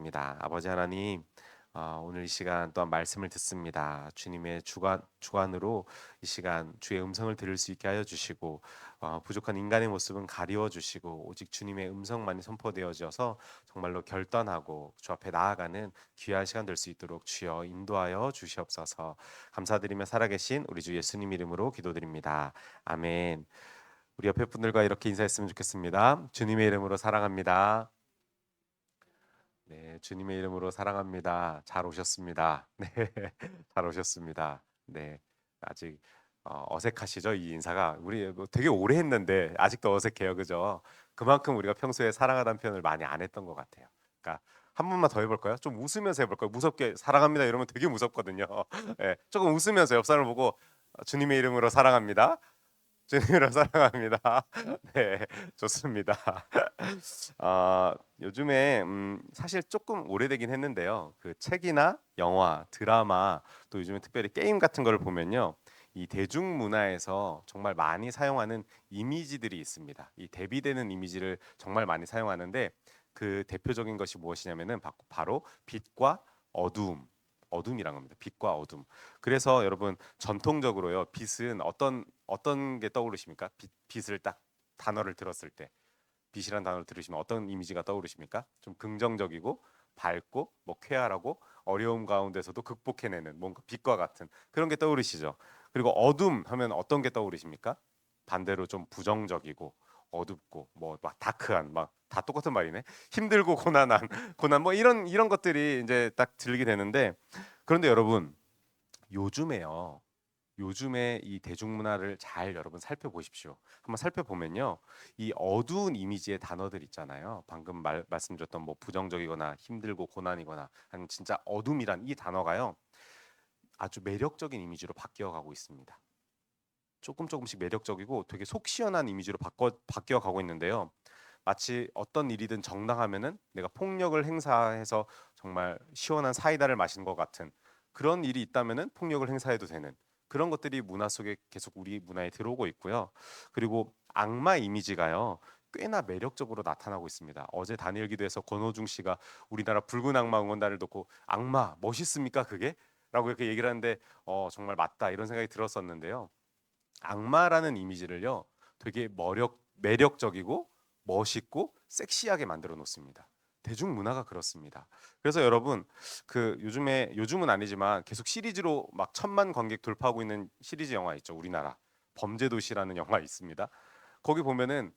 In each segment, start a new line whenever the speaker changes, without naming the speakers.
입니다. 아버지 하나님, 오늘 이 시간 또한 말씀을 듣습니다. 주님의 주관으로 이 시간 주의 음성을 들을 수 있게 하여 주시고, 부족한 인간의 모습은 가리워 주시고, 오직 주님의 음성만이 선포되어져서 정말로 결단하고 주 앞에 나아가는 귀한 시간 될 수 있도록 주여 인도하여 주시옵소서. 감사드리며 살아계신 우리 주 예수님 이름으로 기도드립니다. 아멘. 우리 옆에 분들과 이렇게 인사했으면 좋겠습니다. 주님의 이름으로 사랑합니다. 네, 주님의 이름으로 사랑합니다. 잘 오셨습니다. 네, 잘 오셨습니다. 네, 아직 어색하시죠? 이 인사가 우리 뭐 되게 오래 했는데 아직도 어색해요, 그죠? 그만큼 우리가 평소에 사랑하다는 표현을 많이 안 했던 것 같아요. 그러니까 한 번만 더 해볼까요? 좀 웃으면서 해볼까요? 무섭게 사랑합니다 이러면 되게 무섭거든요. 네, 조금 웃으면서 옆 사람을 보고 주님의 이름으로 사랑합니다. 주님으로 사랑합니다. 네, 좋습니다. 요즘에 사실 조금 오래되긴 했는데요. 그 책이나 영화, 드라마, 또 요즘에 특별히 게임 같은 거를 보면요. 이 대중문화에서 정말 많이 사용하는 이미지들이 있습니다. 이 대비되는 이미지를 정말 많이 사용하는데 그 대표적인 것이 무엇이냐면은 바로 빛과 어두움. 어둠이란 겁니다. 빛과 어둠. 그래서 여러분 전통적으로요. 빛은 어떤 게 떠오르십니까? 빛을 딱 단어를 들었을 때 빛이란 단어를 들으시면 어떤 이미지가 떠오르십니까? 좀 긍정적이고 밝고 뭐 쾌활하고 어려움 가운데서도 극복해내는 뭔가 빛과 같은 그런 게 떠오르시죠. 그리고 어둠 하면 어떤 게 떠오르십니까? 반대로 좀 부정적이고 어둡고 뭐 막 다크한 막 다 똑같은 말이네. 힘들고 고난한 고난 뭐 이런 것들이 이제 딱 들리게 되는데 그런데 여러분 요즘에요. 요즘에 이 대중문화를 잘 여러분 살펴보십시오. 한번 살펴보면요. 이 어두운 이미지의 단어들 있잖아요. 방금 말씀드렸던 뭐 부정적이거나 힘들고 고난이거나 아니면 진짜 어둠이란 이 단어가요. 아주 매력적인 이미지로 바뀌어 가고 있습니다. 조금씩 매력적이고 되게 속 시원한 이미지로 바뀌어 가고 있는데요. 마치 어떤 일이든 정당하면은 내가 폭력을 행사해서 정말 시원한 사이다를 마신 것 같은 그런 일이 있다면은 폭력을 행사해도 되는 그런 것들이 문화 속에 계속 우리 문화에 들어오고 있고요. 그리고 악마 이미지가요. 꽤나 매력적으로 나타나고 있습니다. 어제 다니엘 기도에서 권호중 씨가 우리나라 붉은 악마 응원단을 놓고 악마 멋있습니까 그게? 라고 이렇게 얘기를 하는데 정말 맞다 이런 생각이 들었었는데요. 악마라는 이미지를요. 되게 매력적이고 멋있고 섹시하게 만들어 놓습니다. 대중문화가 그렇습니다. 그래서 여러분 요즘은 아니지만 계속 시리즈로 막 1,000만 관객 돌파하고 있는 시리즈 영화 있죠. 우리나라 범죄도시라는 영화 있습니다. 거기 보면은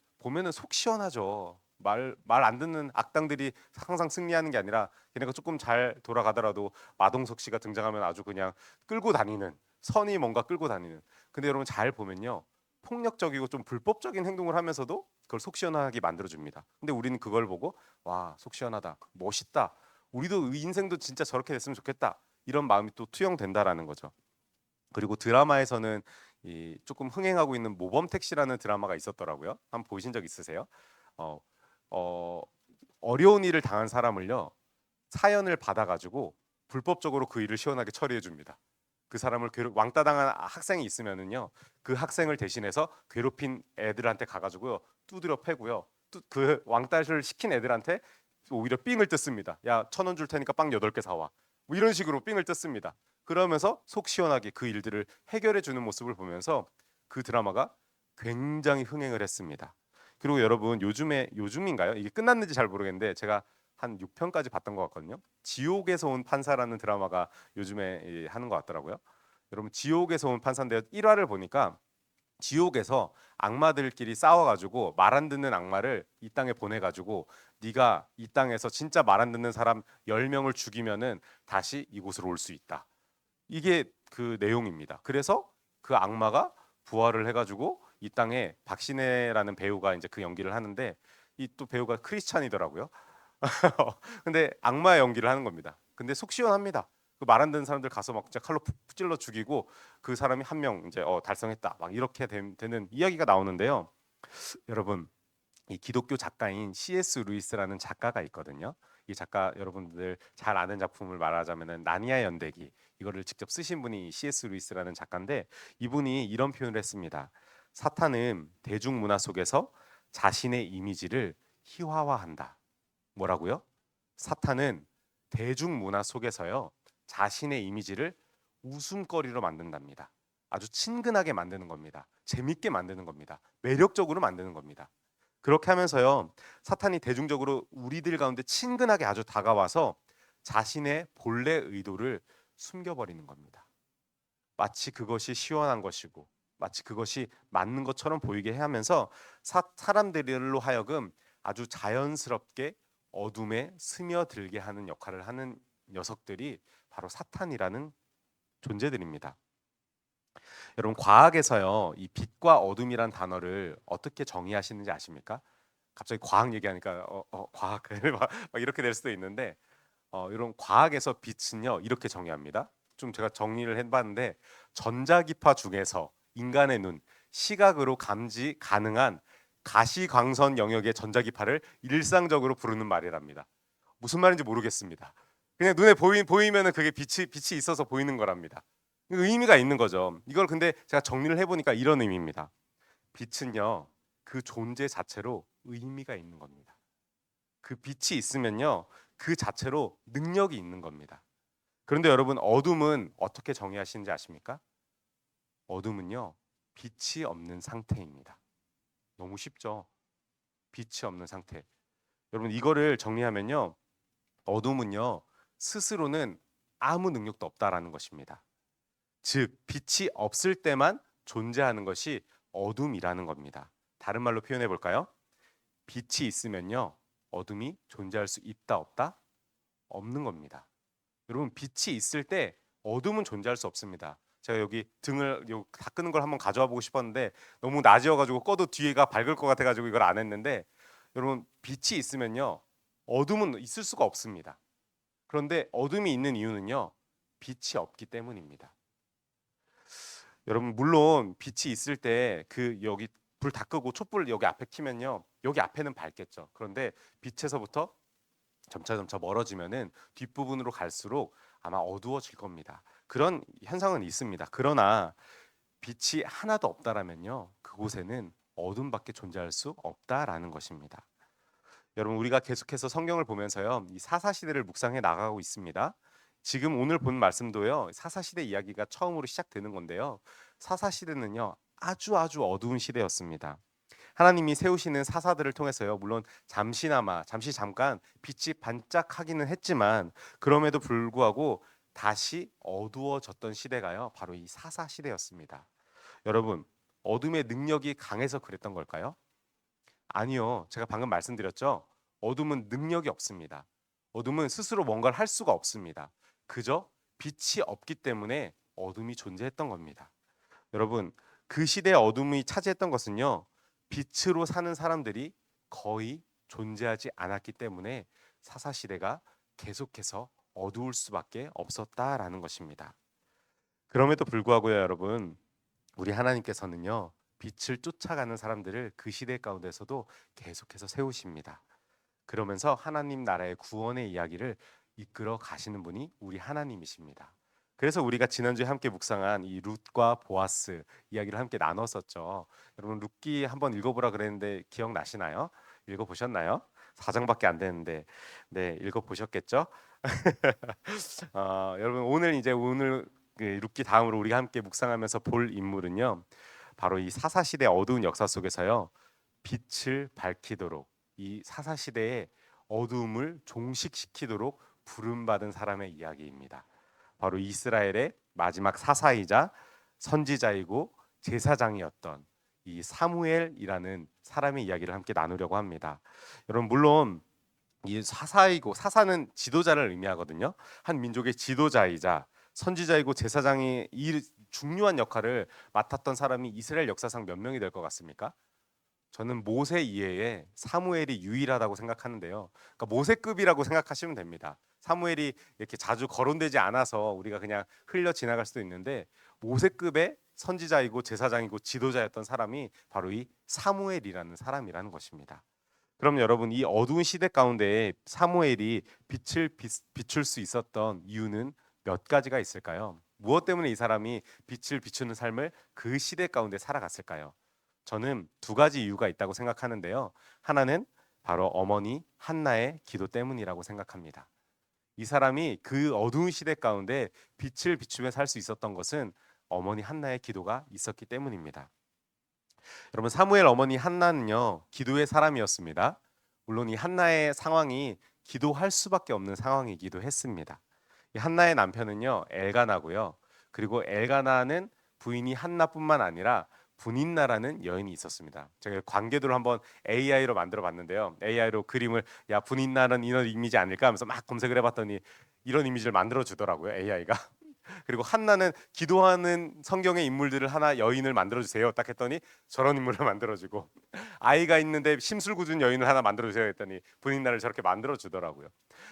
속 시원하죠. 말 안 듣는 악당들이 항상 승리하는 게 아니라 걔네가 조금 잘 돌아가더라도 마동석 씨가 등장하면 아주 그냥 끌고 다니는 선이 뭔가 끌고 다니는. 근데 여러분 잘 보면요. 폭력적이고 좀 불법적인 행동을 하면서도 그걸 속 시원하게 만들어 줍니다. 근데 우리는 그걸 보고 와, 속 시원하다. 멋있다. 우리도 인생도 진짜 저렇게 됐으면 좋겠다. 이런 마음이 또 투영된다라는 거죠. 그리고 드라마에서는 이 조금 흥행하고 있는 모범 택시라는 드라마가 있었더라고요. 한번 보신 적 있으세요? 어, 어, 어려운 일을 당한 사람을요. 사연을 받아가지고 불법적으로 그 일을 시원하게 처리해 줍니다. 그 사람을 왕따 당한 학생이 있으면은요. 그 학생을 대신해서 괴롭힌 애들한테 가가지고요. 두드려 패고요. 그 왕따를 시킨 애들한테 오히려 삥을 뜯습니다. 야, 1,000원 줄 테니까 빵 8개 사와. 뭐 이런 식으로 삥을 뜯습니다. 그러면서 속 시원하게 그 일들을 해결해 주는 모습을 보면서 그 드라마가 굉장히 흥행을 했습니다. 그리고 여러분 요즘인가요? 이게 끝났는지 잘 모르겠는데 제가 한 6편까지 봤던 것 같거든요. 지옥에서 온 판사라는 드라마가 요즘에 하는 것 같더라고요. 여러분 지옥에서 온 판사인데 1화를 보니까 지옥에서 악마들끼리 싸워가지고 말 안 듣는 악마를 이 땅에 보내가지고 네가 이 땅에서 진짜 말 안 듣는 사람 10명을 죽이면은 다시 이곳으로 올 수 있다. 이게 그 내용입니다. 그래서 그 악마가 부활을 해가지고 이 땅에 박신혜라는 배우가 이제 그 연기를 하는데 이 또 배우가 크리스찬이더라고요. 근데 악마의 연기를 하는 겁니다. 근데 속 시원합니다. 그 말 안 듣는 사람들 가서 막 진짜 칼로 푹 찔러 죽이고 그 사람이 한 명 이제 달성했다. 막 이렇게 되는 이야기가 나오는데요. 여러분 이 기독교 작가인 C.S. 루이스라는 작가가 있거든요. 이 작가 여러분들 잘 아는 작품을 말하자면은 나니아 연대기 이거를 직접 쓰신 분이 C.S. 루이스라는 작가인데 이분이 이런 표현을 했습니다. 사탄은 대중문화 속에서 자신의 이미지를 희화화한다. 뭐라고요? 사탄은 대중문화 속에서요, 자신의 이미지를 웃음거리로 만든답니다. 아주 친근하게 만드는 겁니다. 재밌게 만드는 겁니다. 매력적으로 만드는 겁니다. 그렇게 하면서요, 사탄이 대중적으로 우리들 가운데 친근하게 아주 다가와서 자신의 본래 의도를 숨겨버리는 겁니다. 마치 그것이 시원한 것이고 마치 그것이 맞는 것처럼 보이게 하면서 사람들로 하여금 아주 자연스럽게 어둠에 스며들게 하는 역할을 하는 녀석들이 바로 사탄이라는 존재들입니다. 여러분, 과학에서요, 이 빛과 어둠이란 단어를 어떻게 정의하시는지 아십니까? 갑자기 과학 얘기하니까 과학 막 이렇게 될 수도 있는데, 이런 과학에서 빛은요, 이렇게 정의합니다. 좀 제가 정리를 해봤는데, 전자기파 중에서 인간의 눈, 시각으로 감지 가능한 가시광선 영역의 전자기파를 일상적으로 부르는 말이랍니다. 무슨 말인지 모르겠습니다. 그냥 눈에 보이면은 그게 빛이 있어서 보이는 거랍니다. 의미가 있는 거죠. 이걸 근데 제가 정리를 해보니까 이런 의미입니다. 빛은요, 그 존재 자체로 의미가 있는 겁니다. 그 빛이 있으면요, 그 자체로 능력이 있는 겁니다. 그런데 여러분, 어둠은 어떻게 정의하시는지 아십니까? 어둠은요, 빛이 없는 상태입니다. 너무 쉽죠? 빛이 없는 상태. 여러분, 이거를 정리하면요, 어둠은요, 스스로는 아무 능력도 없다라는 것입니다. 즉, 빛이 없을 때만 존재하는 것이 어둠이라는 겁니다. 다른 말로 표현해 볼까요? 빛이 있으면요, 어둠이 존재할 수 있다 없다? 없는 겁니다. 여러분, 빛이 있을 때 어둠은 존재할 수 없습니다. 제가 여기 등을 다 끄는 걸 한번 가져와 보고 싶었는데 너무 낮이어가지고 꺼도 뒤가 밝을 것 같아가지고 이걸 안 했는데, 여러분, 빛이 있으면요, 어둠은 있을 수가 없습니다. 그런데 어둠이 있는 이유는요, 빛이 없기 때문입니다. 여러분, 물론 빛이 있을 때 그 여기 불 다 끄고 촛불 여기 앞에 켜면요, 여기 앞에는 밝겠죠. 그런데 빛에서부터 점차 멀어지면은 뒷부분으로 갈수록 아마 어두워질 겁니다. 그런 현상은 있습니다. 그러나 빛이 하나도 없다라면요, 그곳에는 어둠밖에 존재할 수 없다라는 것입니다. 여러분, 우리가 계속해서 성경을 보면서요, 이 사사시대를 묵상해 나가고 있습니다. 지금 오늘 본 말씀도요, 사사시대 이야기가 처음으로 시작되는 건데요, 사사시대는요, 아주 어두운 시대였습니다. 하나님이 세우시는 사사들을 통해서요, 물론 잠깐 빛이 반짝하기는 했지만, 그럼에도 불구하고 다시 어두워졌던 시대가요, 바로 이 사사 시대였습니다. 여러분, 어둠의 능력이 강해서 그랬던 걸까요? 아니요. 제가 방금 말씀드렸죠. 어둠은 능력이 없습니다. 어둠은 스스로 뭔가를 할 수가 없습니다. 그저 빛이 없기 때문에 어둠이 존재했던 겁니다. 여러분, 그 시대의 어둠이 차지했던 것은요, 빛으로 사는 사람들이 거의 존재하지 않았기 때문에 사사시대가 계속해서 어두울 수밖에 없었다라는 것입니다. 그럼에도 불구하고요, 여러분, 우리 하나님께서는요, 빛을 쫓아가는 사람들을 그 시대 가운데서도 계속해서 세우십니다. 그러면서 하나님 나라의 구원의 이야기를 이끌어 가시는 분이 우리 하나님이십니다. 그래서 우리가 지난주에 함께 묵상한 이 룻과 보아스 이야기를 함께 나눴었죠. 여러분, 룻기 한번 읽어보라 그랬는데 기억나시나요? 읽어보셨나요? 4장밖에 안 되는데, 네, 읽어보셨겠죠? 여러분, 오늘 그 룻기 다음으로 우리가 함께 묵상하면서 볼 인물은요, 바로 이 사사 시대 어두운 역사 속에서요, 빛을 밝히도록, 이 사사 시대의 어두움을 종식시키도록 부름받은 사람의 이야기입니다. 바로 이스라엘의 마지막 사사이자 선지자이고 제사장이었던 이 사무엘이라는 사람의 이야기를 함께 나누려고 합니다. 여러분, 물론 이 사사는 지도자를 의미하거든요. 한 민족의 지도자이자 선지자이고 제사장이 이 중요한 역할을 맡았던 사람이 이스라엘 역사상 몇 명이 될 것 같습니까? 저는 모세 이외에 사무엘이 유일하다고 생각하는데요. 그러니까 모세급이라고 생각하시면 됩니다. 사무엘이 이렇게 자주 거론되지 않아서 우리가 그냥 흘려 지나갈 수도 있는데, 모세급의 선지자이고 제사장이고 지도자였던 사람이 바로 이 사무엘이라는 사람이라는 것입니다. 그럼 여러분, 이 어두운 시대 가운데 사무엘이 비출 수 있었던 이유는 몇 가지가 있을까요? 무엇 때문에 이 사람이 빛을 비추는 삶을 그 시대 가운데 살아갔을까요? 저는 두 가지 이유가 있다고 생각하는데요. 하나는 바로 어머니 한나의 기도 때문이라고 생각합니다. 이 사람이 그 어두운 시대 가운데 빛을 비추며 살 수 있었던 것은 어머니 한나의 기도가 있었기 때문입니다. 여러분, 사무엘 어머니 한나는요, 기도의 사람이었습니다. 물론 이 한나의 상황이 기도할 수밖에 없는 상황이기도 했습니다. 이 한나의 남편은요, 엘가나고요. 그리고 엘가나는 부인이 한나뿐만 아니라 분인나라는 여인이 있었습니다. 제가 관계도를 한번 AI로 만들어 봤는데요. AI로 그림을, 야, 분인나는 이런 이미지 아닐까 하면서 막 검색을 해봤더니 이런 이미지를 만들어 주더라고요, AI가. 그리고 한나는 기도하는 성경의 인물들을 하나 여인을 만들어 주세요. 딱 했더니 저런 인물을 만들어 주고, 아이가 있는데 심술궂은 여인을 하나 만들어 주세요 했더니 분인나를 저렇게 만들어 주더라고요.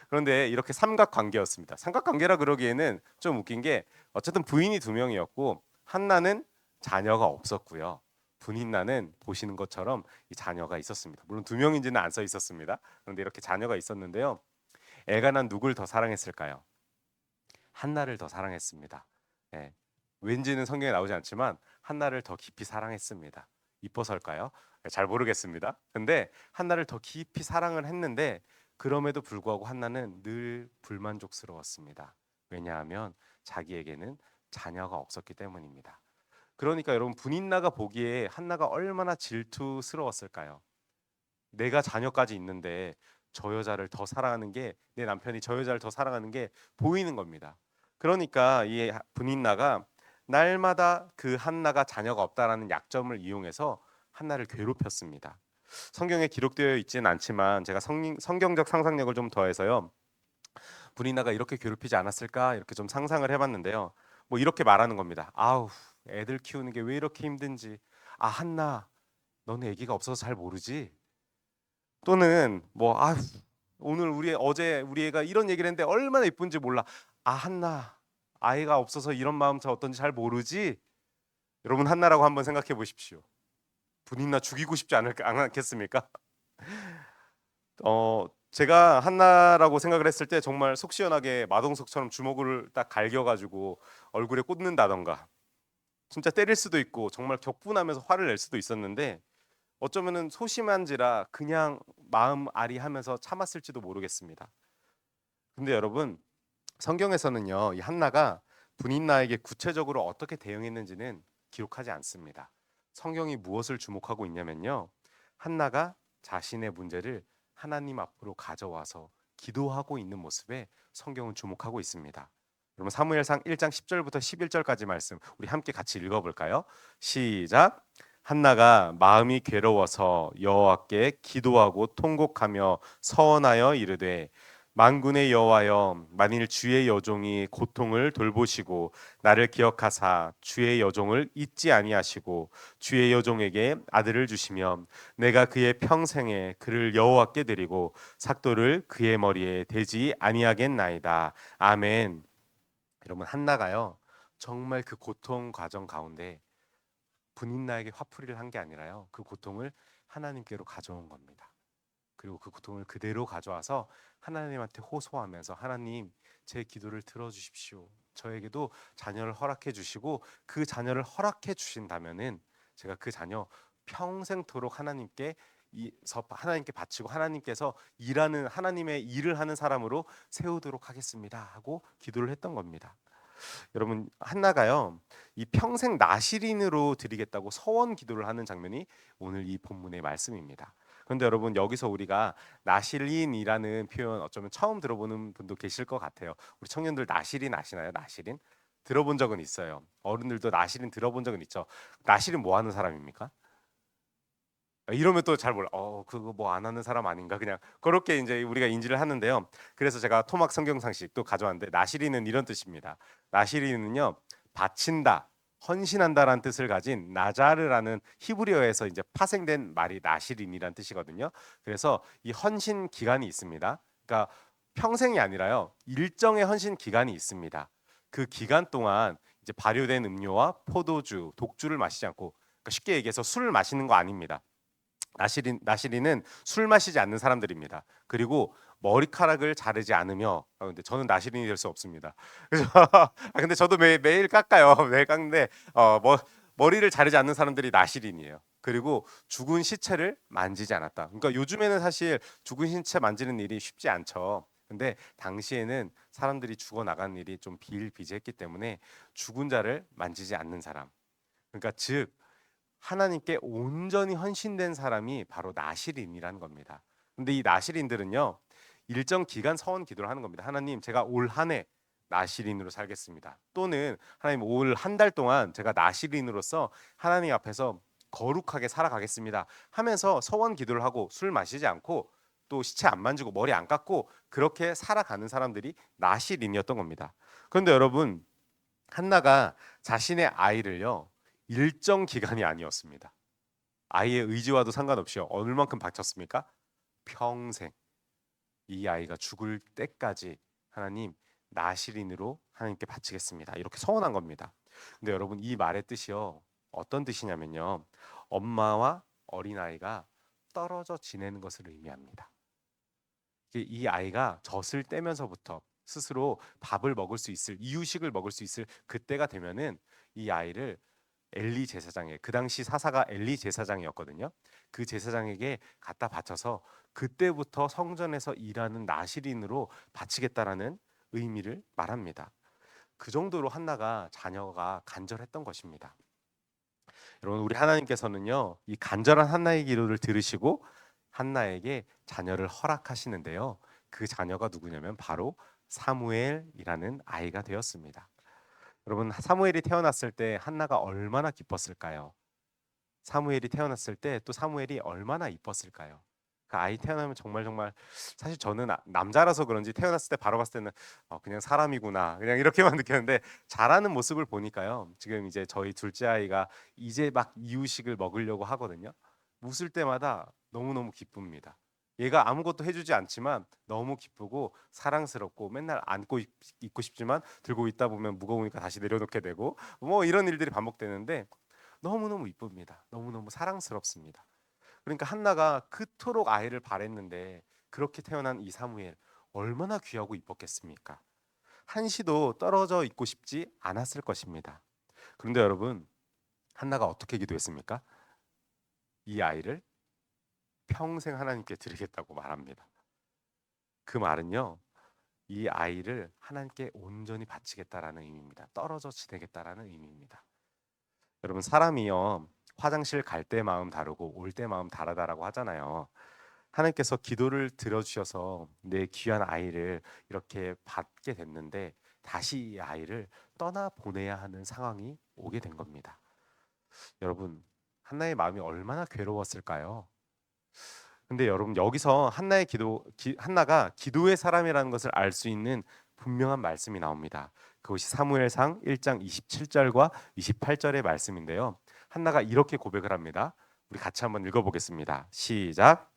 그런데 이렇게 삼각관계였습니다. 삼각관계라 그러기에는 좀 웃긴 게, 어쨌든 부인이 두 명이었고 한나는 자녀가 없었고요. 분인나는 보시는 것처럼 이 자녀가 있었습니다. 물론 두 명인지는 안 써 있었습니다. 그런데 이렇게 자녀가 있었는데요. 애가난 누굴 더 사랑했을까요? 한나를 더 사랑했습니다. 예. 왠지는 성경에 나오지 않지만 한나를 더 깊이 사랑했습니다. 이뻐서일까요? 잘 모르겠습니다. 근데 한나를 더 깊이 사랑을 했는데, 그럼에도 불구하고 한나는 늘 불만족스러웠습니다. 왜냐하면 자기에게는 자녀가 없었기 때문입니다. 그러니까 여러분, 분인나가 보기에 한나가 얼마나 질투스러웠을까요? 내가 자녀까지 있는데 저 여자를 더 사랑하는 게, 내 남편이 저 여자를 더 사랑하는 게 보이는 겁니다. 그러니까 이 분인나가 날마다 그 한나가 자녀가 없다라는 약점을 이용해서 한나를 괴롭혔습니다. 성경에 기록되어 있지는 않지만 제가 성경적 상상력을 좀 더해서요, 분인나가 이렇게 괴롭히지 않았을까 이렇게 좀 상상을 해봤는데요. 뭐 이렇게 말하는 겁니다. 아우, 애들 키우는 게 왜 이렇게 힘든지. 아, 한나, 너는 아기가 없어서 잘 모르지? 또는 뭐, 아, 오늘 어제 우리 애가 이런 얘기를 했는데 얼마나 이쁜지 몰라. 아, 한나, 아이가 없어서 이런 마음 저 어떤지 잘 모르지? 여러분, 한나라고 한번 생각해 보십시오. 분인나 죽이고 싶지 않겠습니까? 제가 한나라고 생각을 했을 때 정말 속 시원하게 마동석처럼 주먹을 딱 갈겨가지고 얼굴에 꽂는다던가, 진짜 때릴 수도 있고 정말 격분하면서 화를 낼 수도 있었는데, 어쩌면은 소심한지라 그냥 마음 아리하면서 참았을지도 모르겠습니다. 근데 여러분, 성경에서는요, 이 한나가 분인나에게 구체적으로 어떻게 대응했는지는 기록하지 않습니다. 성경이 무엇을 주목하고 있냐면요, 한나가 자신의 문제를 하나님 앞으로 가져와서 기도하고 있는 모습에 성경은 주목하고 있습니다. 여러분, 사무엘상 1장 10절부터 11절까지 말씀 우리 함께 같이 읽어볼까요? 시작. 한나가 마음이 괴로워서 여호와께 기도하고 통곡하며 서원하여 이르되, 만군의 여호와여, 만일 주의 여종이 고통을 돌보시고 나를 기억하사 주의 여종을 잊지 아니하시고 주의 여종에게 아들을 주시면 내가 그의 평생에 그를 여호와께 드리고 삭도를 그의 머리에 대지 아니하겠나이다. 아멘. 여러분, 한나가요, 정말 그 고통 과정 가운데 분인나에게 화풀이를 한 게 아니라요, 그 고통을 하나님께로 가져온 겁니다. 그리고 그 고통을 그대로 가져와서 하나님한테 호소하면서, 하나님, 제 기도를 들어주십시오. 저에게도 자녀를 허락해 주시고 그 자녀를 허락해 주신다면은 제가 그 자녀 평생토록 하나님께 바치고 하나님께서 일하는, 하나님의 일을 하는 사람으로 세우도록 하겠습니다 하고 기도를 했던 겁니다. 여러분, 한나가요, 이 평생 나시린으로 드리겠다고 서원 기도를 하는 장면이 오늘 이 본문의 말씀입니다. 그런데 여러분, 여기서 우리가 나실린이라는 표현 어쩌면 처음 들어보는 분도 계실 것 같아요. 우리 청년들 나실인 아시나요? 나실인 들어본 적은 있어요. 어른들도 나실인 들어본 적은 있죠. 나실인 뭐 하는 사람입니까? 이러면 또 잘 몰라. 그거 뭐 안 하는 사람 아닌가? 그냥 그렇게 이제 우리가 인지를 하는데요. 그래서 제가 토막 성경상식도 가져왔는데, 나시린은 이런 뜻입니다. 나시린은요, 바친다, 헌신한다라는 뜻을 가진 나자르라는 히브리어에서 이제 파생된 말이 나시린이라는 뜻이거든요. 그래서 이 헌신 기간이 있습니다. 그러니까 평생이 아니라요, 일정의 헌신 기간이 있습니다. 그 기간 동안 이제 발효된 음료와 포도주, 독주를 마시지 않고, 그러니까 쉽게 얘기해서 술을 마시는 거 아닙니다. 나시린은 술 마시지 않는 사람들입니다. 그리고 머리카락을 자르지 않으며, 근데 저는 나시린이 될 수 없습니다. 그래서 근데 저도 매일 깎아요. 매일 깎는데 머리를 자르지 않는 사람들이 나시린이에요. 그리고 죽은 시체를 만지지 않았다. 그러니까 요즘에는 사실 죽은 시체 만지는 일이 쉽지 않죠. 근데 당시에는 사람들이 죽어 나가는 일이 좀 비일비재했기 때문에 죽은 자를 만지지 않는 사람. 그러니까 즉 하나님께 온전히 헌신된 사람이 바로 나실인이라는 겁니다. 근데 이 나실인들은요, 일정 기간 서원 기도를 하는 겁니다. 하나님, 제가 올 한 해 나실인으로 살겠습니다. 또는 하나님, 올 한 달 동안 제가 나실인으로서 하나님 앞에서 거룩하게 살아가겠습니다 하면서 서원 기도를 하고 술 마시지 않고 또 시체 안 만지고 머리 안 깎고 그렇게 살아가는 사람들이 나실인이었던 겁니다. 그런데 여러분, 한나가 자신의 아이를요, 일정 기간이 아니었습니다. 아이의 의지와도 상관없이 얼만큼 바쳤습니까? 평생. 이 아이가 죽을 때까지 하나님, 나실인으로 하나님께 바치겠습니다. 이렇게 서원한 겁니다. 근데 여러분, 이 말의 뜻이요, 어떤 뜻이냐면요, 엄마와 어린아이가 떨어져 지내는 것을 의미합니다. 이 아이가 젖을 떼면서부터 스스로 밥을 먹을 수 있을, 이유식을 먹을 수 있을 그때가 되면은 이 아이를 엘리 제사장에, 그 당시 사사가 엘리 제사장이었거든요. 그 제사장에게 갖다 바쳐서 그때부터 성전에서 일하는 나실인으로 바치겠다라는 의미를 말합니다. 그 정도로 한나가 자녀가 간절했던 것입니다. 여러분, 우리 하나님께서는요, 이 간절한 한나의 기도를 들으시고 한나에게 자녀를 허락하시는데요. 그 자녀가 누구냐면 바로 사무엘이라는 아이가 되었습니다. 여러분, 사무엘이 태어났을 때 한나가 얼마나 기뻤을까요? 사무엘이 태어났을 때 또 사무엘이 얼마나 이뻤을까요? 그 아이 태어나면 정말 정말, 사실 저는 남자라서 그런지 태어났을 때 바로 봤을 때는 그냥 사람이구나, 그냥 이렇게만 느꼈는데, 자라는 모습을 보니까요, 지금 이제 저희 둘째 아이가 이제 막 이유식을 먹으려고 하거든요. 웃을 때마다 너무너무 기쁩니다. 얘가 아무것도 해주지 않지만 너무 기쁘고 사랑스럽고, 맨날 안고 있고 싶지만 들고 있다 보면 무거우니까 다시 내려놓게 되고, 뭐 이런 일들이 반복되는데 너무너무 이쁩니다. 너무너무 사랑스럽습니다. 그러니까 한나가 그토록 아이를 바랬는데 그렇게 태어난 이 사무엘, 얼마나 귀하고 이뻤겠습니까? 한시도 떨어져 있고 싶지 않았을 것입니다. 그런데 여러분, 한나가 어떻게 기도했습니까? 이 아이를 평생 하나님께 드리겠다고 말합니다. 그 말은요, 이 아이를 하나님께 온전히 바치겠다라는 의미입니다. 떨어져 지내겠다라는 의미입니다. 여러분, 사람이요, 화장실 갈 때 마음 다르고 올 때 마음 다르다라고 하잖아요. 하나님께서 기도를 들어주셔서 내 귀한 아이를 이렇게 받게 됐는데 다시 이 아이를 떠나 보내야 하는 상황이 오게 된 겁니다. 여러분, 한나의 마음이 얼마나 괴로웠을까요? 근데 여러분, 여기서 한나가 기도의 사람이라는 것을 알 수 있는 분명한 말씀이 나옵니다. 그것이 사무엘상 1장 27절과 28절의 말씀인데요. 한나가 이렇게 고백을 합니다. 우리 같이 한번 읽어보겠습니다. 시작.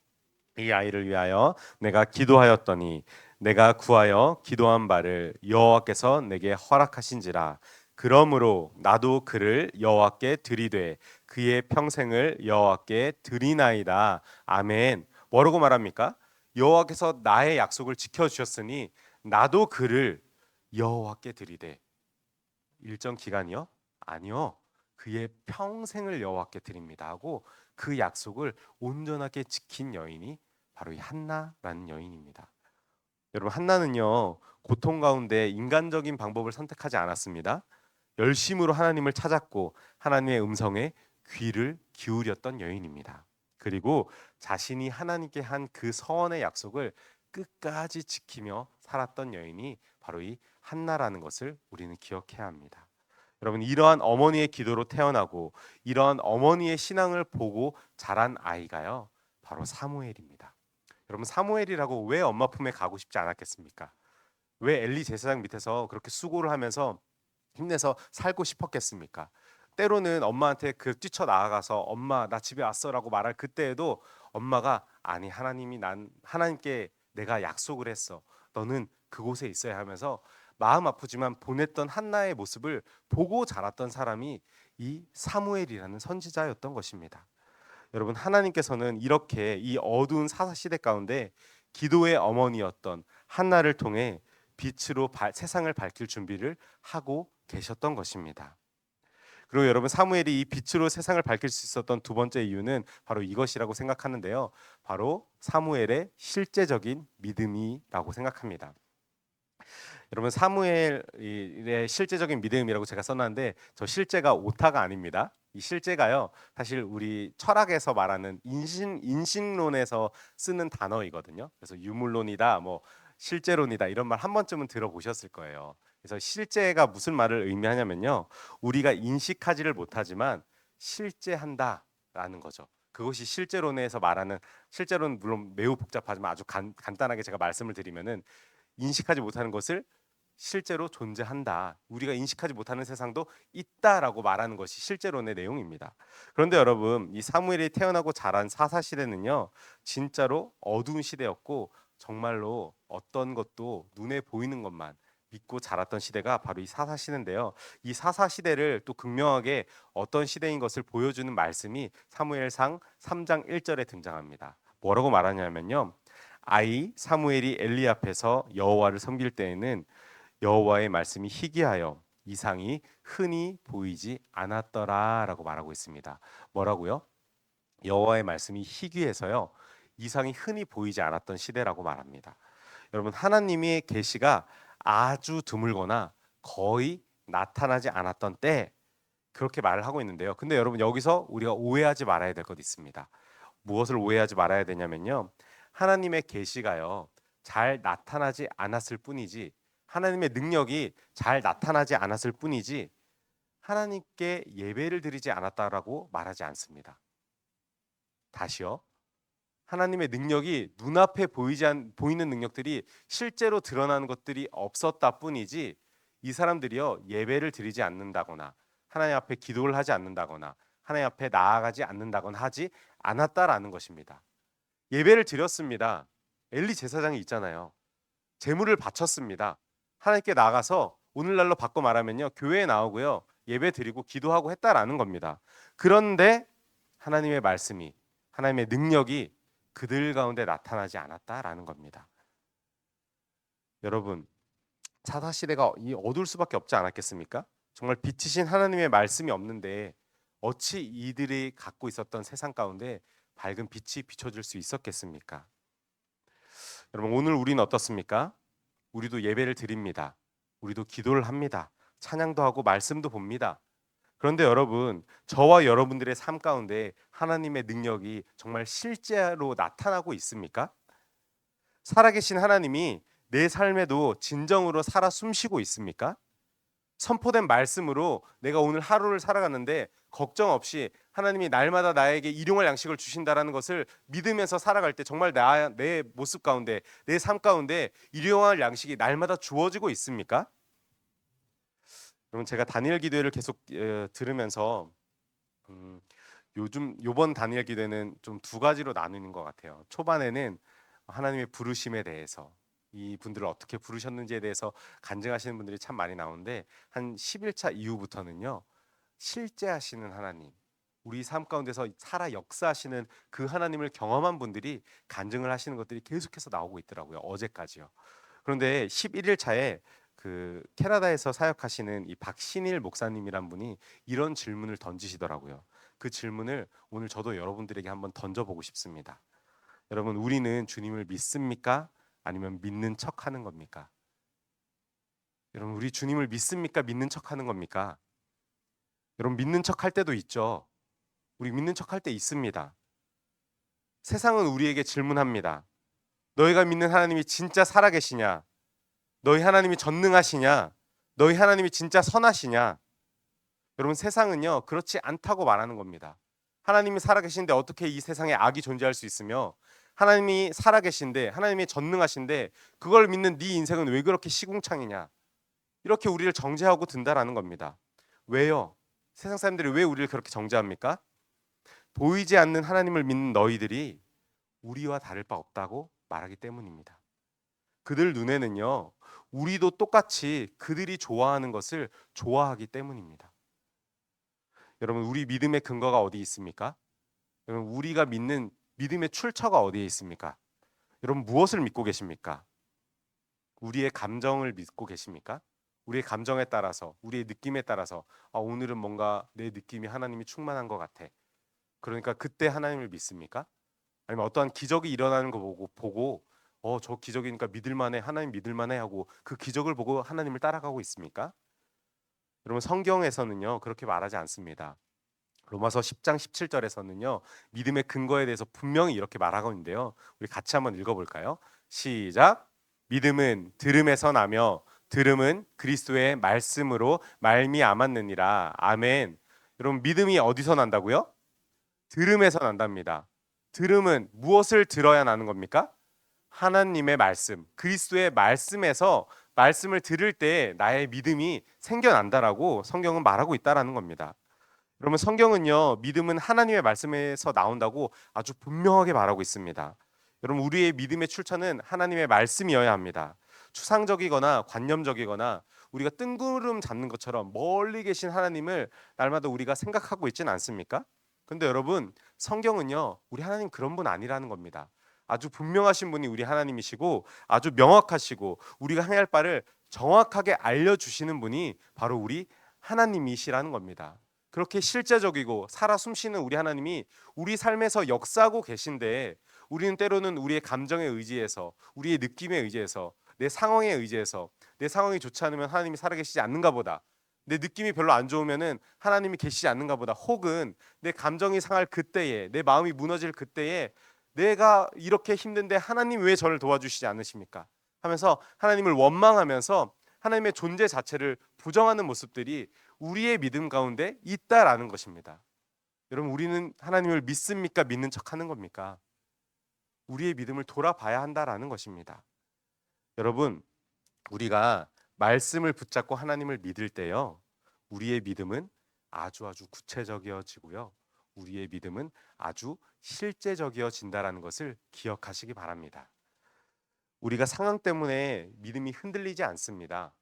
이 아이를 위하여 내가 기도하였더니 내가 구하여 기도한 바를 여호와께서 내게 허락하신지라. 그러므로 나도 그를 여호와께 드리되 그의 평생을 여호와께 드리나이다. 아멘. 뭐라고 말합니까? 여호와께서 나의 약속을 지켜주셨으니 나도 그를 여호와께 드리되. 일정 기간이요? 아니요. 그의 평생을 여호와께 드립니다 하고 그 약속을 온전하게 지킨 여인이 바로 이 한나라는 여인입니다. 여러분, 한나는요, 고통 가운데 인간적인 방법을 선택하지 않았습니다. 열심으로 하나님을 찾았고 하나님의 음성에 귀를 기울였던 여인입니다. 그리고 자신이 하나님께 한 그 서원의 약속을 끝까지 지키며 살았던 여인이 바로 이 한나라는 것을 우리는 기억해야 합니다. 여러분, 이러한 어머니의 기도로 태어나고 이러한 어머니의 신앙을 보고 자란 아이가요, 바로 사무엘입니다. 여러분, 사무엘이라고 왜 엄마 품에 가고 싶지 않았겠습니까? 왜 엘리 제사장 밑에서 그렇게 수고를 하면서 힘내서 살고 싶었겠습니까? 때로는 엄마한테 뛰쳐나가서 엄마 나 집에 왔어라고 말할 그때에도 엄마가 아니, 하나님께 내가 약속을 했어, 너는 그곳에 있어야 하면서 마음 아프지만 보냈던 한나의 모습을 보고 자랐던 사람이 이 사무엘이라는 선지자였던 것입니다. 여러분, 하나님께서는 이렇게 이 어두운 사사시대 가운데 기도의 어머니였던 한나를 통해 빛으로 세상을 밝힐 준비를 하고 계셨던 것입니다. 그리고 여러분 사무엘이 이 빛으로 세상을 밝힐 수 있었던 두 번째 이유는 바로 이것이라고 생각하는데요. 바로 사무엘의 실제적인 믿음이라고 생각합니다. 여러분 사무엘의 실제적인 믿음이라고 제가 써놨는데 저 실제가 오타가 아닙니다. 이 실제가요 사실 우리 철학에서 말하는 인식론에서 쓰는 단어이거든요. 그래서 유물론이다, 뭐 실제론이다 이런 말 한 번쯤은 들어보셨을 거예요. 그래서 실제가 무슨 말을 의미하냐면요, 우리가 인식하지를 못하지만 실제한다라는 거죠. 그것이 실제론에서 말하는, 실제론 물론 매우 복잡하지만 아주 간단하게 제가 말씀을 드리면은, 인식하지 못하는 것을 실제로 존재한다, 우리가 인식하지 못하는 세상도 있다라고 말하는 것이 실제론의 내용입니다. 그런데 여러분, 이 사무엘이 태어나고 자란 사사 시대는요 진짜로 어두운 시대였고, 정말로 어떤 것도 눈에 보이는 것만 믿고 자랐던 시대가 바로 이 사사 시대인데요. 이 사사 시대를 또 극명하게 어떤 시대인 것을 보여주는 말씀이 사무엘상 3장 1절에 등장합니다. 뭐라고 말하냐면요, 아이 사무엘이 엘리 앞에서 여호와를 섬길 때에는 여호와의 말씀이 희귀하여 이상이 흔히 보이지 않았더라라고 말하고 있습니다. 뭐라고요? 여호와의 말씀이 희귀해서요 이상이 흔히 보이지 않았던 시대라고 말합니다. 여러분, 하나님의 계시가 아주 드물거나 거의 나타나지 않았던 때, 그렇게 말을 하고 있는데요. 근데 여러분, 여기서 우리가 오해하지 말아야 될 것 있습니다. 무엇을 오해하지 말아야 되냐면요, 하나님의 계시가요 잘 나타나지 않았을 뿐이지, 하나님의 능력이 잘 나타나지 않았을 뿐이지 하나님께 예배를 드리지 않았다라고 말하지 않습니다. 다시요, 하나님의 능력이 눈앞에 보이는 능력들이 실제로 드러나는 것들이 없었다 뿐이지, 이 사람들이요 예배를 드리지 않는다거나 하나님 앞에 기도를 하지 않는다거나 하나님 앞에 나아가지 않는다거나 하지 않았다라는 것입니다. 예배를 드렸습니다. 엘리 제사장이 있잖아요. 제물을 바쳤습니다. 하나님께 나가서 오늘날로 바꿔 말하면요, 교회에 나오고요 예배 드리고 기도하고 했다라는 겁니다. 그런데 하나님의 말씀이, 하나님의 능력이 그들 가운데 나타나지 않았다라는 겁니다. 여러분, 사사 시대가 이 어두울 수밖에 없지 않았겠습니까? 정말 빛이신 하나님의 말씀이 없는데 어찌 이들이 갖고 있었던 세상 가운데 밝은 빛이 비춰질 수 있었겠습니까? 여러분, 오늘 우리는 어떻습니까? 우리도 예배를 드립니다. 우리도 기도를 합니다. 찬양도 하고 말씀도 봅니다. 그런데 여러분, 저와 여러분들의 삶 가운데 하나님의 능력이 정말 실제로 나타나고 있습니까? 살아계신 하나님이 내 삶에도 진정으로 살아 숨쉬고 있습니까? 선포된 말씀으로 내가 오늘 하루를 살아가는데 걱정 없이 하나님이 날마다 나에게 일용할 양식을 주신다라는 것을 믿으면서 살아갈 때 정말 내 모습 가운데, 내 삶 가운데 일용할 양식이 날마다 주어지고 있습니까? 여러분, 제가 다니엘 기도회를 계속 들으면서 요번 다니엘 기도회는 좀 두 가지로 나누는 것 같아요. 초반에는 하나님의 부르심에 대해서, 이 분들을 어떻게 부르셨는지에 대해서 간증하시는 분들이 참 많이 나오는데, 한 11차 이후부터는요 실제 하시는 하나님, 우리 삶 가운데서 살아 역사하시는 그 하나님을 경험한 분들이 간증을 하시는 것들이 계속해서 나오고 있더라고요. 어제까지요. 그런데 11일 차에 그 캐나다에서 사역하시는 이 박신일 목사님이란 분이 이런 질문을 던지시더라고요. 그 질문을 오늘 저도 여러분들에게 한번 던져보고 싶습니다. 여러분, 우리는 주님을 믿습니까? 아니면 믿는 척하는 겁니까? 여러분, 우리 주님을 믿습니까? 믿는 척하는 겁니까? 여러분, 믿는 척할 때도 있죠. 우리 믿는 척할 때 있습니다. 세상은 우리에게 질문합니다. 너희가 믿는 하나님이 진짜 살아계시냐? 너희 하나님이 전능하시냐? 너희 하나님이 진짜 선하시냐? 여러분, 세상은요 그렇지 않다고 말하는 겁니다. 하나님이 살아계신데 어떻게 이 세상에 악이 존재할 수 있으며, 하나님이 살아계신데, 하나님이 전능하신데 그걸 믿는 네 인생은 왜 그렇게 시궁창이냐? 이렇게 우리를 정죄하고 든다라는 겁니다. 왜요? 세상 사람들이 왜 우리를 그렇게 정죄합니까? 보이지 않는 하나님을 믿는 너희들이 우리와 다를 바 없다고 말하기 때문입니다. 그들 눈에는요 우리도 똑같이 그들이 좋아하는 것을 좋아하기 때문입니다. 여러분, 우리 믿음의 근거가 어디 있습니까? 여러분, 우리가 믿는 믿음의 출처가 어디에 있습니까? 여러분, 무엇을 믿고 계십니까? 우리의 감정을 믿고 계십니까? 우리의 감정에 따라서, 우리의 느낌에 따라서 오늘은 뭔가 내 느낌이 하나님이 충만한 것 같아. 그러니까 그때 하나님을 믿습니까? 아니면 어떠한 기적이 일어나는 거 보고 저 기적이니까 믿을만해, 하나님 믿을만해 하고 그 기적을 보고 하나님을 따라가고 있습니까? 여러분 성경에서는요 그렇게 말하지 않습니다. 로마서 10장 17절에서는요 믿음의 근거에 대해서 분명히 이렇게 말하고 있는데요. 우리 같이 한번 읽어볼까요? 시작. 믿음은 들음에서 나며 들음은 그리스도의 말씀으로 말미암았느니라. 아멘. 여러분 믿음이 어디서 난다고요? 들음에서 난답니다. 들음은 무엇을 들어야 나는 겁니까? 하나님의 말씀, 그리스도의 말씀에서 말씀을 들을 때 나의 믿음이 생겨난다라고 성경은 말하고 있다라는 겁니다. 그러면 성경은요, 믿음은 하나님의 말씀에서 나온다고 아주 분명하게 말하고 있습니다. 여러분, 우리의 믿음의 출처는 하나님의 말씀이어야 합니다. 추상적이거나 관념적이거나 우리가 뜬구름 잡는 것처럼 멀리 계신 하나님을 날마다 우리가 생각하고 있지는 않습니까? 근데 여러분, 성경은요, 우리 하나님 그런 분 아니라는 겁니다. 아주 분명하신 분이 우리 하나님이시고 아주 명확하시고 우리가 행할 할 바를 정확하게 알려주시는 분이 바로 우리 하나님이시라는 겁니다. 그렇게 실제적이고 살아 숨쉬는 우리 하나님이 우리 삶에서 역사하고 계신데 우리는 때로는 우리의 감정에 의지해서 우리의 느낌에 의지해서 내 상황에 의지해서 내 상황이 좋지 않으면 하나님이 살아계시지 않는가 보다, 내 느낌이 별로 안 좋으면은 하나님이 계시지 않는가 보다, 혹은 내 감정이 상할 그때에 내 마음이 무너질 그때에 내가 이렇게 힘든데 하나님 왜 저를 도와주시지 않으십니까? 하면서 하나님을 원망하면서 하나님의 존재 자체를 부정하는 모습들이 우리의 믿음 가운데 있다라는 것입니다. 여러분 우리는 하나님을 믿습니까? 믿는 척하는 겁니까? 우리의 믿음을 돌아봐야 한다라는 것입니다. 여러분 우리가 말씀을 붙잡고 하나님을 믿을 때요, 우리의 믿음은 아주 구체적이어지고요, 우리의 믿음은 아주 실제적이어진다라는 것을 기억하시기 바랍니다. 우리가 상황 때문에 믿음이 흔들리지 않습니다.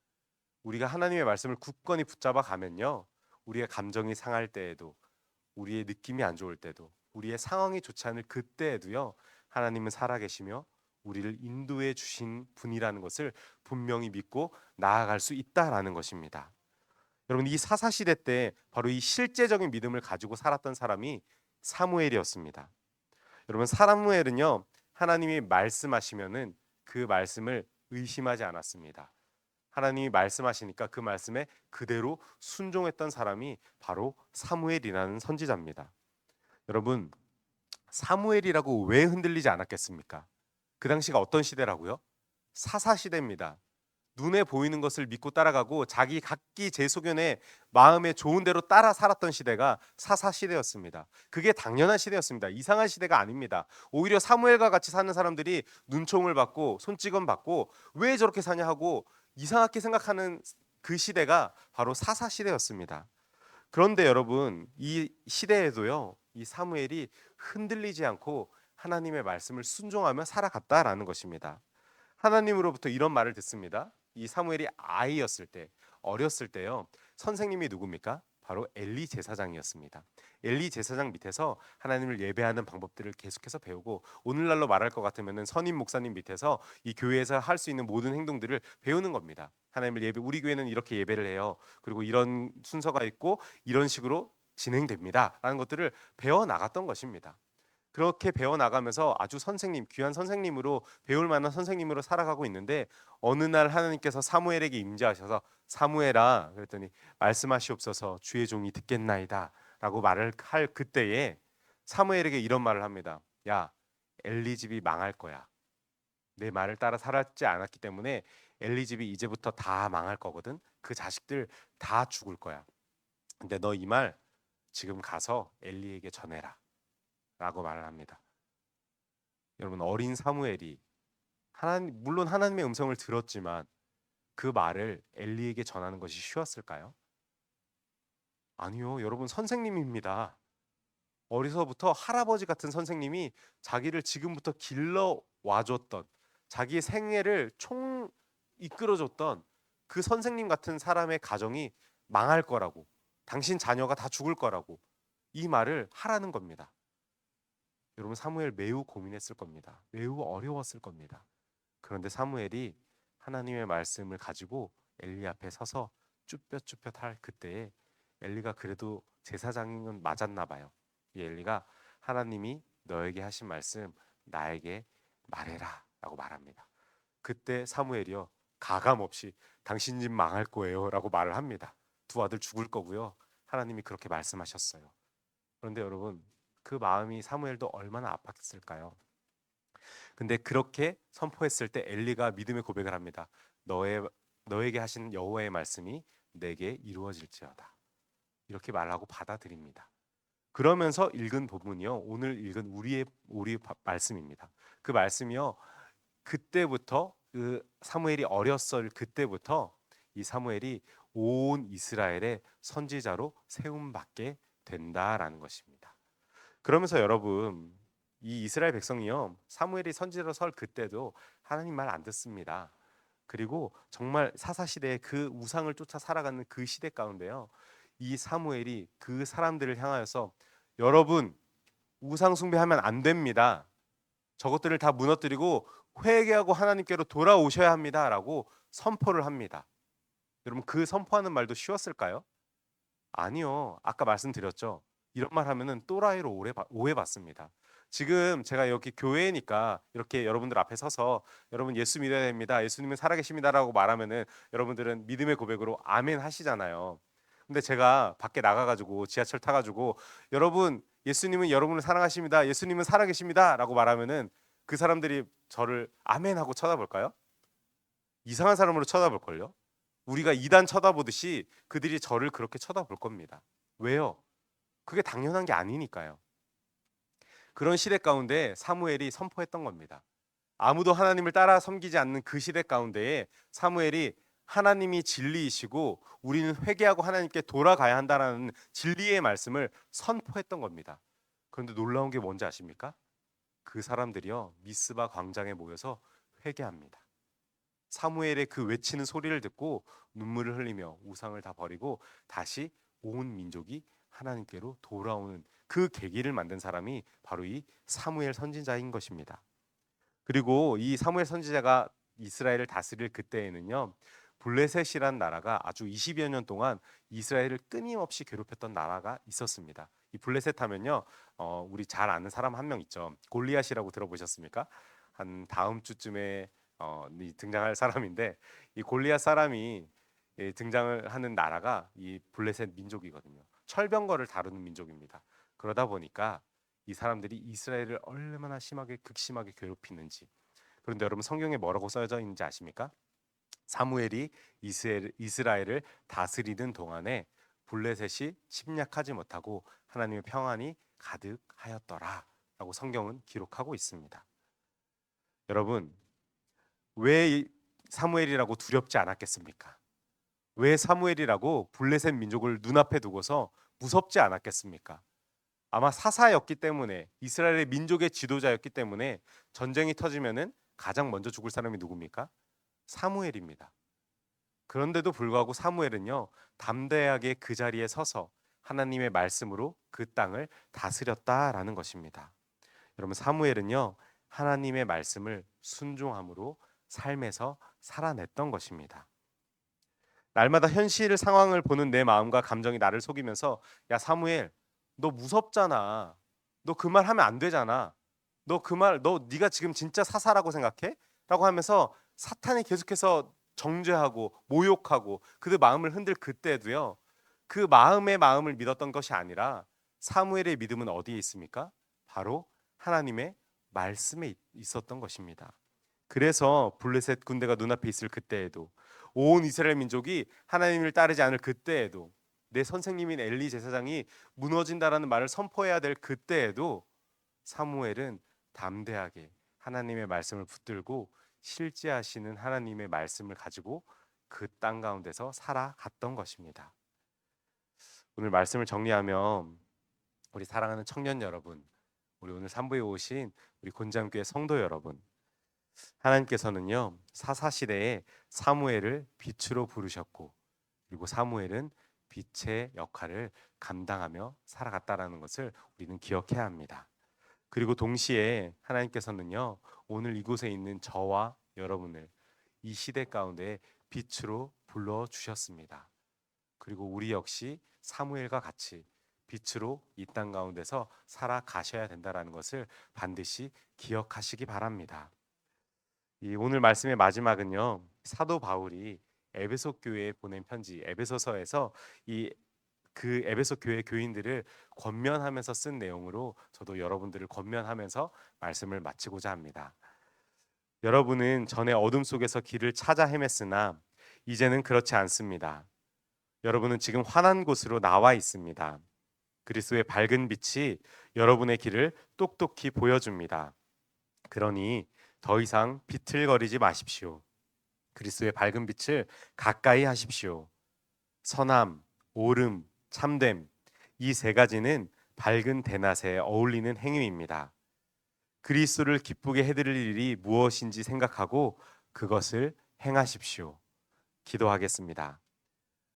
우리가 하나님의 말씀을 굳건히 붙잡아 가면요, 우리의 감정이 상할 때에도, 우리의 느낌이 안 좋을 때도, 우리의 상황이 좋지 않을 그때에도요, 하나님은 살아계시며 우리를 인도해 주신 분이라는 것을 분명히 믿고 나아갈 수 있다라는 것입니다. 여러분 이 사사 시대 때 바로 이 실제적인 믿음을 가지고 살았던 사람이 사무엘이었습니다. 여러분 사무엘은요, 하나님이 말씀하시면은 그 말씀을 의심하지 않았습니다. 하나님이 말씀하시니까 그 말씀에 그대로 순종했던 사람이 바로 사무엘이라는 선지자입니다. 여러분 사무엘이라고 왜 흔들리지 않았겠습니까? 그 당시가 어떤 시대라고요? 사사 시대입니다. 눈에 보이는 것을 믿고 따라가고 자기 각기 제 소견에 마음에 좋은 대로 따라 살았던 시대가 사사 시대였습니다. 그게 당연한 시대였습니다. 이상한 시대가 아닙니다. 오히려 사무엘과 같이 사는 사람들이 눈총을 받고 손찌검 받고 왜 저렇게 사냐 하고 이상하게 생각하는 그 시대가 바로 사사 시대였습니다. 그런데 여러분 이 시대에도요, 이 사무엘이 흔들리지 않고 하나님의 말씀을 순종하며 살아갔다라는 것입니다. 하나님으로부터 이런 말을 듣습니다. 이 사무엘이 아이였을 때, 어렸을 때요, 선생님이 누굽니까? 바로 엘리 제사장이었습니다. 엘리 제사장 밑에서 하나님을 예배하는 방법들을 계속해서 배우고, 오늘날로 말할 것 같으면은 선임 목사님 밑에서 이 교회에서 할 수 있는 모든 행동들을 배우는 겁니다. 하나님을 예배, 우리 교회는 이렇게 예배를 해요. 그리고 이런 순서가 있고 이런 식으로 진행됩니다라는 것들을 배워 나갔던 것입니다. 그렇게 배워나가면서 아주 선생님, 귀한 선생님으로, 배울 만한 선생님으로 살아가고 있는데 어느 날 하나님께서 사무엘에게 임재하셔서 사무엘아 그랬더니 말씀하시옵소서 주의 종이 듣겠나이다 라고 말을 할 그때에 사무엘에게 이런 말을 합니다. 야, 엘리 집이 망할 거야. 내 말을 따라 살았지 않았기 때문에 엘리 집이 이제부터 다 망할 거거든. 그 자식들 다 죽을 거야. 근데 너 이 말 지금 가서 엘리에게 전해라 라고 말을 합니다. 여러분 어린 사무엘이 물론 하나님의 음성을 들었지만 그 말을 엘리에게 전하는 것이 쉬웠을까요? 아니요. 여러분 선생님입니다. 어려서부터 할아버지 같은 선생님이 자기를 지금부터 길러 와줬던, 자기의 생애를 총 이끌어줬던 그 선생님 같은 사람의 가정이 망할 거라고, 당신 자녀가 다 죽을 거라고 이 말을 하라는 겁니다. 여러분 사무엘 매우 고민했을 겁니다. 매우 어려웠을 겁니다. 그런데 사무엘이 하나님의 말씀을 가지고 엘리 앞에 서서 쭈뼛쭈뼛 할 그때에 엘리가 그래도 제사장은 맞았나 봐요. 이 엘리가 하나님이 너에게 하신 말씀 나에게 말해라 라고 말합니다. 그때 사무엘이요 가감 없이 당신 집 망할 거예요 라고 말을 합니다. 두 아들 죽을 거고요. 하나님이 그렇게 말씀하셨어요. 그런데 여러분 그 마음이 사무엘도 얼마나 아팠을까요? 근데 그렇게 선포했을 때 엘리가 믿음의 고백을 합니다. 너에게 하신 여호와의 말씀이 내게 이루어질지어다. 이렇게 말하고 받아들입니다. 그러면서 읽은 부분이요. 오늘 읽은 우리 말씀입니다. 그 말씀이요. 그때부터 그 사무엘이 어렸을 그때부터 이 사무엘이 온 이스라엘의 선지자로 세움 받게 된다라는 것입니다. 그러면서 여러분 이 이스라엘 백성이요. 사무엘이 선지자로 설 그때도 하나님 말 안 듣습니다. 그리고 정말 사사시대의 그 우상을 쫓아 살아가는 그 시대 가운데요. 이 사무엘이 그 사람들을 향하여서 여러분 우상 숭배하면 안 됩니다. 저것들을 다 무너뜨리고 회개하고 하나님께로 돌아오셔야 합니다라고 선포를 합니다. 여러분 그 선포하는 말도 쉬웠을까요? 아니요. 아까 말씀드렸죠. 이런 말 하면은 또라이로 오해받습니다. 지금 제가 여기 교회니까 이렇게 여러분들 앞에 서서 여러분 예수 믿어야 됩니다. 예수님은 살아계십니다라고 말하면은 여러분들은 믿음의 고백으로 아멘 하시잖아요. 근데 제가 밖에 나가가지고 지하철 타가지고 여러분 예수님은 여러분을 사랑하십니다. 예수님은 살아계십니다라고 말하면은 그 사람들이 저를 아멘 하고 쳐다볼까요? 이상한 사람으로 쳐다볼걸요? 우리가 이단 쳐다보듯이 그들이 저를 그렇게 쳐다볼 겁니다. 왜요? 그게 당연한 게 아니니까요. 그런 시대 가운데 사무엘이 선포했던 겁니다. 아무도 하나님을 따라 섬기지 않는 그 시대 가운데에 사무엘이 하나님이 진리이시고 우리는 회개하고 하나님께 돌아가야 한다라는 진리의 말씀을 선포했던 겁니다. 그런데 놀라운 게 뭔지 아십니까? 그 사람들이요 미스바 광장에 모여서 회개합니다. 사무엘의 그 외치는 소리를 듣고 눈물을 흘리며 우상을 다 버리고 다시 온 민족이 하나님께로 돌아오는 그 계기를 만든 사람이 바로 이 사무엘 선지자인 것입니다. 그리고 이 사무엘 선지자가 이스라엘을 다스릴 그때에는요 블레셋이란 나라가 아주 20여 년 동안 이스라엘을 끊임없이 괴롭혔던 나라가 있었습니다. 이 블레셋 하면요 우리 잘 아는 사람 한 명 있죠. 골리앗이라고 들어보셨습니까? 한 다음 주쯤에 등장할 사람인데 이 골리앗 사람이 등장을 하는 나라가 이 블레셋 민족이거든요. 철병거를 다루는 민족입니다. 그러다 보니까 이 사람들이 이스라엘을 얼마나 심하게 극심하게 괴롭히는지. 그런데 여러분 성경에 뭐라고 써져 있는지 아십니까? 사무엘이 이스라엘을 다스리는 동안에 블레셋이 침략하지 못하고 하나님의 평안이 가득하였더라라고 성경은 기록하고 있습니다. 여러분 왜 사무엘이라고 두렵지 않았겠습니까? 왜 사무엘이라고 블레셋 민족을 눈앞에 두고서 무섭지 않았겠습니까? 아마 사사였기 때문에 이스라엘의 민족의 지도자였기 때문에 전쟁이 터지면은 가장 먼저 죽을 사람이 누굽니까? 사무엘입니다. 그런데도 불구하고 사무엘은요 담대하게 그 자리에 서서 하나님의 말씀으로 그 땅을 다스렸다라는 것입니다. 여러분 사무엘은요 하나님의 말씀을 순종함으로 삶에서 살아냈던 것입니다. 날마다 현실 상황을 보는 내 마음과 감정이 나를 속이면서 야 사무엘 너 무섭잖아. 너 그 말 하면 안 되잖아. 너 네가 지금 진짜 사사라고 생각해? 라고 하면서 사탄이 계속해서 정죄하고 모욕하고 그들 마음을 흔들 그때도요. 그 마음을 믿었던 것이 아니라 사무엘의 믿음은 어디에 있습니까? 바로 하나님의 말씀에 있었던 것입니다. 그래서 블레셋 군대가 눈앞에 있을 그때에도 온 이스라엘 민족이 하나님을 따르지 않을 그때에도 내 선생님인 엘리 제사장이 무너진다라는 말을 선포해야 될 그때에도 사무엘은 담대하게 하나님의 말씀을 붙들고 실제하시는 하나님의 말씀을 가지고 그 땅 가운데서 살아갔던 것입니다. 오늘 말씀을 정리하면 우리 사랑하는 청년 여러분, 우리 오늘 산부에 오신 우리 곤장교회 성도 여러분, 하나님께서는요 사사 시대에 사무엘을 빛으로 부르셨고 그리고 사무엘은 빛의 역할을 감당하며 살아갔다라는 것을 우리는 기억해야 합니다. 그리고 동시에 하나님께서는요 오늘 이곳에 있는 저와 여러분을 이 시대 가운데 빛으로 불러 주셨습니다. 그리고 우리 역시 사무엘과 같이 빛으로 이 땅 가운데서 살아가셔야 된다라는 것을 반드시 기억하시기 바랍니다. 이 오늘 말씀의 마지막은요. 사도 바울이 에베소 교회에 보낸 편지 에베소서에서 이 그 에베소 교회 교인들을 권면하면서 쓴 내용으로 저도 여러분들을 권면하면서 말씀을 마치고자 합니다. 여러분은 전에 어둠 속에서 길을 찾아 헤맸으나 이제는 그렇지 않습니다. 여러분은 지금 환한 곳으로 나와 있습니다. 그리스도의 밝은 빛이 여러분의 길을 똑똑히 보여줍니다. 그러니 더 이상 비틀거리지 마십시오. 그리스도의 밝은 빛을 가까이 하십시오. 선함, 옳음, 참됨, 이 세 가지는 밝은 대낮에 어울리는 행위입니다. 그리스도를 기쁘게 해드릴 일이 무엇인지 생각하고 그것을 행하십시오. 기도하겠습니다.